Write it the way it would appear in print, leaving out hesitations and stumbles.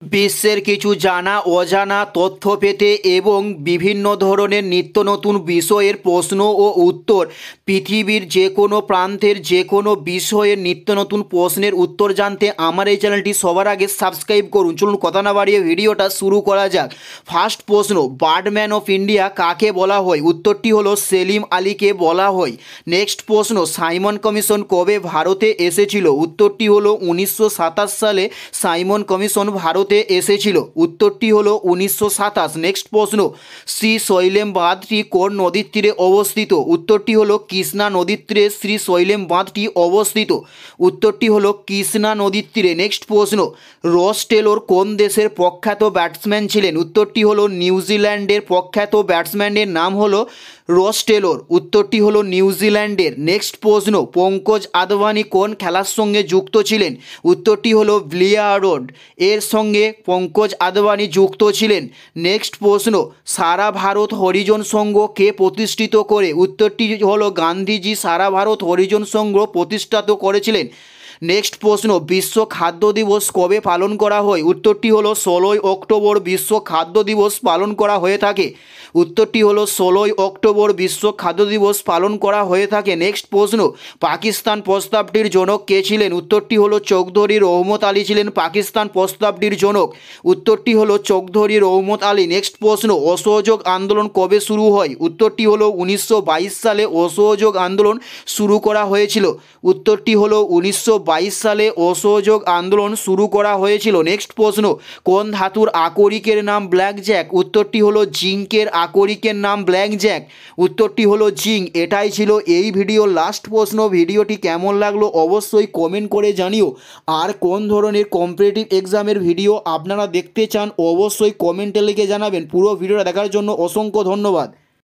বিশ্বের কিছু জানা অজানা তথ্য পেতে এবং বিভিন্ন ধরনের নিত্য নতুন বিষয়ের প্রশ্ন ও উত্তর, পৃথিবীর যে কোনো প্রান্তের যে কোনো বিষয়ের নিত্য নতুন প্রশ্নের উত্তর জানতে আমার এই চ্যানেলটি সবার আগে সাবস্ক্রাইব করুন। চলুন কথা না বাড়িয়ে ভিডিওটা শুরু করা যাক। ফার্স্ট প্রশ্ন, বার্ডম্যান অফ ইন্ডিয়া কাকে বলা হয়? উত্তরটি হলো সেলিম আলীকে বলা হয়। নেক্সট প্রশ্ন, সাইমন কমিশন কবে ভারতে এসেছিল? উত্তরটি হলো 1927 সালে সাইমন কমিশন ভারতে এসেছিল। উত্তরটি হলো 1927। নেক্সট প্রশ্ন, শ্রীশৈলেম বাঁধটি কোন নদীর তীরে অবস্থিত? উত্তরটি হলো কৃষ্ণা নদীর তীরে শ্রীশৈলেম বাঁধটি অবস্থিত। উত্তরটি হলো কৃষ্ণা নদীর তীরে। নেক্সট প্রশ্ন, রস টেলর কোন দেশের প্রখ্যাত ব্যাটসম্যান ছিলেন? উত্তরটি হলো নিউজিল্যান্ডের। প্রখ্যাত ব্যাটসম্যানের নাম হলো রস টেলর। উত্তরটি হলো নিউজিল্যান্ডের। নেক্সট প্রশ্ন, পঙ্কজ আদবানি কোন খেলার সঙ্গে যুক্ত ছিলেন? উত্তরটি হলো বিলিয়ার্ড এর সঙ্গে পঙ্কজ আদবানি যুক্ত ছিলেন। নেক্সট প্রশ্ন, সারা ভারত হরিজন সংঘ কে প্রতিষ্ঠিত করে? উত্তরটি হলো গান্ধীজি সারা ভারত হরিজন সংঘ প্রতিষ্ঠা করেছিলেন। নেক্সট প্রশ্ন, বিশ্ব খাদ্য দিবস কবে পালন করা হয়? উত্তরটি হলো 16ই অক্টোবর বিশ্ব খাদ্য দিবস পালন করা হয়ে থাকে। উত্তরটি হলো 16ই অক্টোবর বিশ্ব খাদ্য দিবস পালন করা হয়ে থাকে। নেক্সট প্রশ্ন, পাকিস্তান প্রস্তাবটির জনক কে ছিলেন? উত্তরটি হলো চৌধুরী রহমত আলী ছিলেন পাকিস্তান প্রস্তাবটির জনক। উত্তরটি হলো চৌধুরী রহমত আলী। নেক্সট প্রশ্ন, অসহযোগ আন্দোলন কবে শুরু হয়? উত্তরটি হলো 1922 সালে অসহযোগ আন্দোলন শুরু করা হয়েছিল। উত্তরটি হলো 1922 সালে অসহযোগ আন্দোলন শুরু করা হয়েছিল। নেক্সট প্রশ্ন, কোন ধাতুর আকরিকের নাম ব্ল্যাক জ্যাক? উত্তরটি হলো জিঙ্কের আকরিকের নাম ব্ল্যাক জ্যাক। উত্তরটি হলো জিঙ্ক। এটাই ছিল এই ভিডিওর লাস্ট প্রশ্ন। ভিডিওটি কেমন লাগলো অবশ্যই কমেন্ট করে জানিও। আর কোন ধরনের কম্পিটিটিভ এক্সামের ভিডিও আপনারা দেখতে চান অবশ্যই কমেন্টে লিখে জানাবেন। পুরো ভিডিওটা দেখার জন্য অসংখ্য ধন্যবাদ।